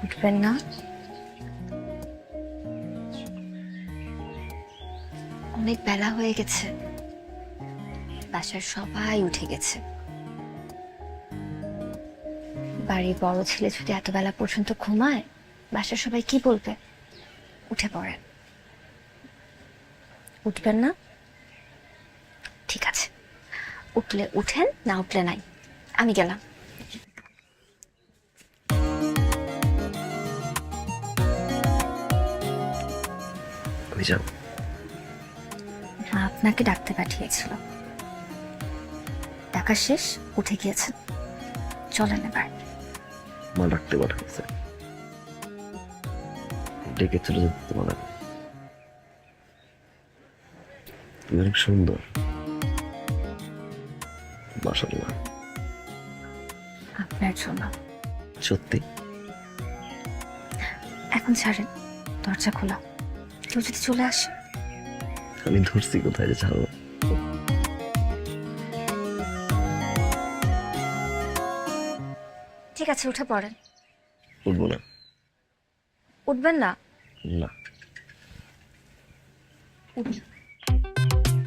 উঠবেন না? অনেক বেলা হয়ে গেছে, বাসার সবাই উঠে গেছে। বাড়ির বড় ছেলে যদি এত বেলা পর্যন্ত ঘুমায়, বাসার সবাই কি বলবে? উঠে পড়েন। উঠবেন না? ঠিক আছে, উঠলে উঠেন, না উঠলে নাই। আমি গেলাম। আমি যাব। মা আপনাকে ডাকতে পাঠিয়েছিল, ডাকা শেষ, উঠে গিয়েছেন। চলেন এবার। মা ডাকতে পাঠাচ্ছে, ডেকে চলে যেতে তোমার আগে। তুমি অনেক সুন্দর, মাশাআল্লাহ। আপনার জন্য। সত্যি? এখন ছাড়েন, দরজা খোলা, কেউ যদি চলে আসে। আমি ধরছি কোথায় যে ছাড়বো। ঠিক আছে, উঠে পড়েন। উঠবো না। উঠবেন না? না। উঠবেন।